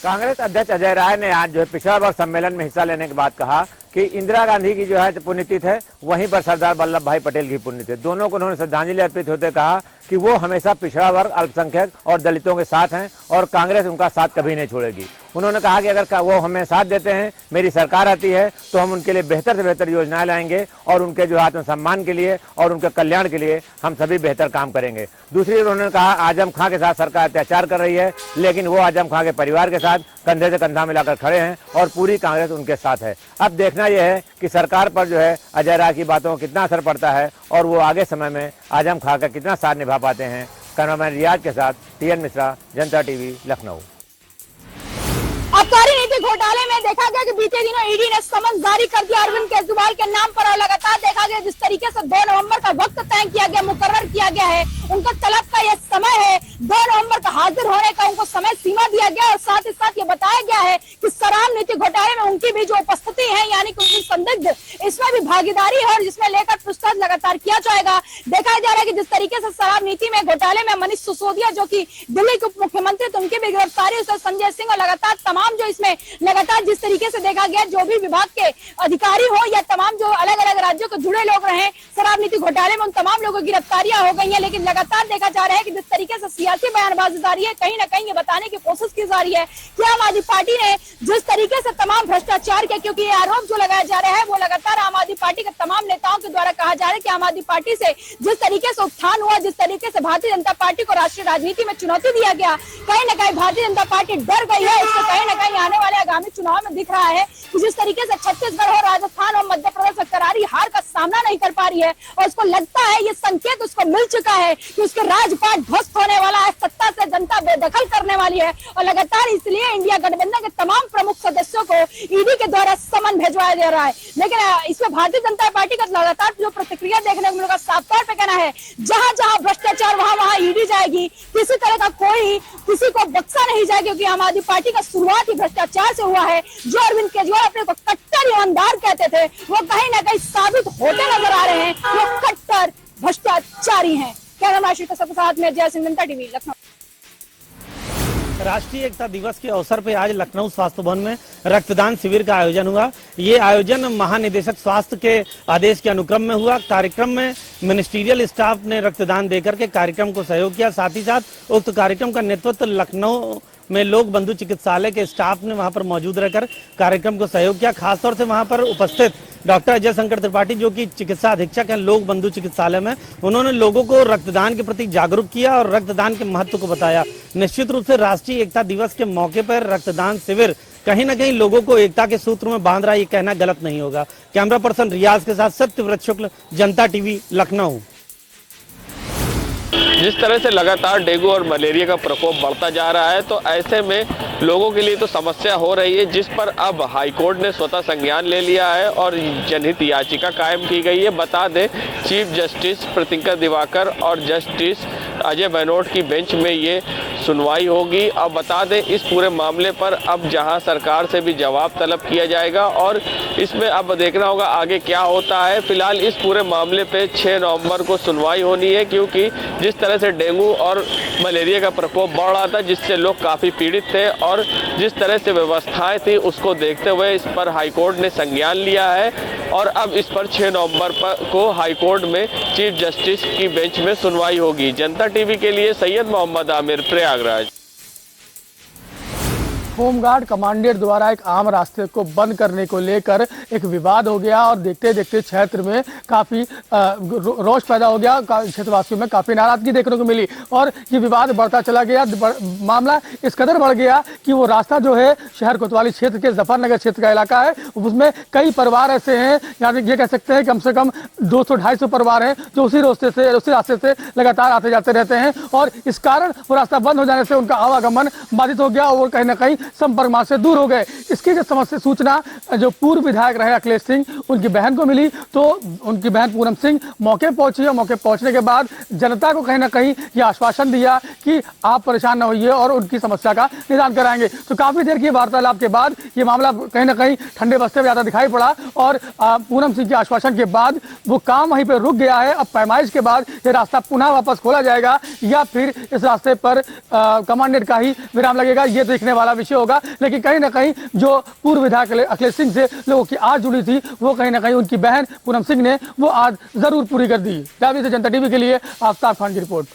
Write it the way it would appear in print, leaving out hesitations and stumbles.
कांग्रेस अध्यक्ष अजय राय ने आज जो है पिछड़ा वर्ग सम्मेलन में हिस्सा लेने के बाद कहा कि इंदिरा गांधी की जो है पुण्यतिथि है, वहीं पर सरदार वल्लभ भाई पटेल की पुण्यतिथि। दोनों को उन्होंने श्रद्धांजलि अर्पित होते कहा कि वो हमेशा पिछड़ा वर्ग, अल्पसंख्यक और दलितों के साथ हैं और कांग्रेस उनका साथ कभी नहीं छोड़ेगी। उन्होंने कहा कि अगर वो हमें साथ देते हैं, मेरी सरकार आती है, तो हम उनके लिए बेहतर से बेहतर योजनाएं लाएंगे और उनके जो आत्मसम्मान के लिए और उनके कल्याण के लिए हम सभी बेहतर काम करेंगे। दूसरी ओर उन्होंने कहा आजम खां के साथ सरकार अत्याचार कर रही है, लेकिन वो आजम खां के परिवार के साथ कंधे से कंधा मिलाकर खड़े हैं और पूरी कांग्रेस उनके साथ है। अब देखना यह है कि सरकार पर जो है अजय राय की बातों का कितना असर पड़ता है और वो आगे समय में आजम खां का कितना साथ निभा पाते हैं। कैमरामैन रियाज के साथ टीएन मिश्रा, जनता टीवी, लखनऊ। आबकारी नीति घोटाले में देखा गया कि बीते दिनों ईडी ने समन जारी कर दिया अरविंद केजरीवाल के नाम पर और लगातार देखा गया जिस तरीके से 2 नवंबर का वक्त तय किया गया, मुकर्रर किया गया है, उनका तलब का यह समय है, 2 नवंबर का हाजिर होने का उनको समय सीमा दिया गया और साथ ही साथ ये बताया गया है कि शराब नीति घोटाले में उनकी भी जो उपस्थिति है यानी कि उनकी संदिग्ध इसमें भी भागीदारी है और जिसमें लेकर पूछताछ लगातार किया जाएगा। देखा जा रहा है कि जिस तरीके से शराब नीति में घोटाले में मनीष सिसोदिया जो की दिल्ली के उप मुख्यमंत्री थे, उनकी भी गिरफ्तारी, उससे संजय सिंह और लगातार तमाम जो इसमें लगातार जिस तरीके से देखा गया जो भी विभाग के अधिकारी हो या तमाम जो अलग अलग राज्यों के जुड़े लोग रहे शराब नीति घोटाले में, उन तमाम लोगों की गिरफ्तारियां हो गई हैं। लेकिन लगातार देखा जा रहा है कि जिस तरीके से सियासी बयानबाजी जारी है, कहीं ना कहीं ये बताने की कोशिश की जा रही है कि आम आदमी पार्टी ने जिस तरीके से तमाम भ्रष्टाचार किया, क्योंकि ये आरोप जो लगाया जा रहा है वो लगातार आम आदमी पार्टी के तमाम नेताओं के द्वारा कहा जा रहा है कि आम आदमी पार्टी से जिस तरीके से उत्थान हुआ, जिस तरीके से भारतीय जनता पार्टी को राष्ट्रीय राजनीति में चुनौती दिया गया, कहीं ना कहीं भारतीय जनता पार्टी डर गई है। इसको कहीं ना कहीं आने वाले आगामी चुनाव में दिख रहा है कि जिस तरीके से छत्तीसगढ़ और राजस्थान और मध्य प्रदेश में करारी हार का सामना नहीं कर पा रही है और उसको लगता है ये संकेत उसको मिल चुका है कि उसके राजपाट ध्वस्त होने वाला है, सत्ता से जनता बेदखल करने वाली है और लगातार इसलिए इंडिया गठबंधन के तमाम प्रमुख सदस्यों को ईडी के द्वारा समन भेजवाया जा रहा है। लेकिन इसमें भारतीय जनता पार्टी का लगातार जो प्रतिक्रिया देखने को मिलेगा, साफ तौर पर कहना है जहां जहां भ्रष्टाचार वहां ईडी जाएगी, किसी तरह का कोई किसी को बख्शा नहीं जाएगा, क्योंकि आम आदमी पार्टी का शुरुआत ही भ्रष्टाचार से हुआ है। जो अरविंद केजरीवाल अपने को कट्टर ईमानदार कहते थे वो कहीं ना कहीं साबित होते नजर आ रहे हैं, वो कट्टर भ्रष्टाचारी हैं। कैमरा के साथ में जय सिंह, जनता टीवी, लखनऊ। राष्ट्रीय एकता दिवस के अवसर पर आज लखनऊ स्वास्थ्य भवन में रक्तदान शिविर का आयोजन हुआ। ये आयोजन महानिदेशक स्वास्थ्य के आदेश के अनुक्रम में हुआ। कार्यक्रम में मिनिस्ट्रियल स्टाफ ने रक्तदान देकर के कार्यक्रम को सहयोग किया। साथ ही साथ उक्त कार्यक्रम का नेतृत्व लखनऊ में लोक बंधु चिकित्सालय के स्टाफ ने वहां पर मौजूद रहकर कार्यक्रम को सहयोग किया। खासतौर से वहां पर उपस्थित डॉक्टर अजय शंकर त्रिपाठी जो कि चिकित्सा अधीक्षक हैं लोक बंधु चिकित्सालय में, उन्होंने लोगों को रक्तदान के प्रति जागरूक किया और रक्तदान के महत्व को बताया। निश्चित रूप से राष्ट्रीय एकता दिवस के मौके पर रक्तदान शिविर कहीं न कहीं लोगों को एकता के सूत्र में बांध रहा है, ये कहना गलत नहीं होगा। कैमरा पर्सन रियाज के साथ सत्यव्रत शुक्ल, जनता टीवी, लखनऊ। जिस तरह से लगातार डेंगू और मलेरिया का प्रकोप बढ़ता जा रहा है, तो ऐसे में लोगों के लिए तो समस्या हो रही है, जिस पर अब हाईकोर्ट ने स्वतः संज्ञान ले लिया है और जनहित याचिका कायम की गई है। बता दें चीफ जस्टिस प्रीतिंकर दिवाकर और जस्टिस अजय बैनोट की बेंच में ये सुनवाई होगी। अब बता दें इस पूरे मामले पर अब जहां सरकार से भी जवाब तलब किया जाएगा और इसमें अब देखना होगा आगे क्या होता है। फिलहाल इस पूरे मामले पे 6 नवंबर को सुनवाई होनी है, क्योंकि जिस तरह से डेंगू और मलेरिया का प्रकोप बढ़ रहा था, जिससे लोग काफ़ी पीड़ित थे और जिस तरह से व्यवस्थाएं थी उसको देखते हुए इस पर हाईकोर्ट ने संज्ञान लिया है और अब इस पर 6 नवंबर को हाईकोर्ट में चीफ जस्टिस की बेंच में सुनवाई होगी। जनता टीवी के लिए सैयद मोहम्मद आमिर, प्रयागराज। होमगार्ड कमांडेंट द्वारा एक आम रास्ते को बंद करने को लेकर एक विवाद हो गया और देखते देखते क्षेत्र में काफी रोष पैदा हो गया। क्षेत्रवासियों में काफी नाराजगी देखने को मिली और ये विवाद बढ़ता चला गया। मामला इस कदर बढ़ गया कि वो रास्ता जो है शहर कोतवाली क्षेत्र के जफरनगर क्षेत्र का इलाका है, उसमें कई परिवार ऐसे हैं, यानी ये कह सकते हैं कम से कम 200-250 परिवार हैं जो उसी रास्ते से लगातार आते जाते रहते हैं और इस कारण वो रास्ता बंद हो जाने से उनका आवागमन बाधित हो गया और वो कहीं ना कहीं संपर्क मार्ग से दूर हो गए। इसकी जो समस्या सूचना जो पूर्व विधायक रहे अखिलेश सिंह उनकी बहन को मिली, तो उनकी बहन पूनम सिंह मौके पहुंची और मौके पहुंचने के बाद जनता को कहीं ना कहीं ये आश्वासन दिया कि आप परेशान न होइए और उनकी समस्या का निदान कराएंगे। तो काफी देर की वार्तालाप के बाद ये मामला कहीं ना कहीं ठंडे बस्ते में ज्यादा दिखाई पड़ा और पूनम सिंह के आश्वासन के बाद वो काम वहीं पर रुक गया है। अब पैमाइश के बाद ये रास्ता पुनः वापस खोला जाएगा या फिर इस रास्ते पर कमांडेंट का ही विराम लगेगा, ये देखने वाला विषय होगा, लेकिन कहीं ना कहीं जो पूर्व विधायक अखिलेश सिंह से लोगों की आज जुड़ी थी वो कहीं ना कहीं उनकी बहन पूनम सिंह ने वो आज जरूर पूरी कर दी। जाविद से जनता टीवी के लिए आफ्ताब खान की रिपोर्ट।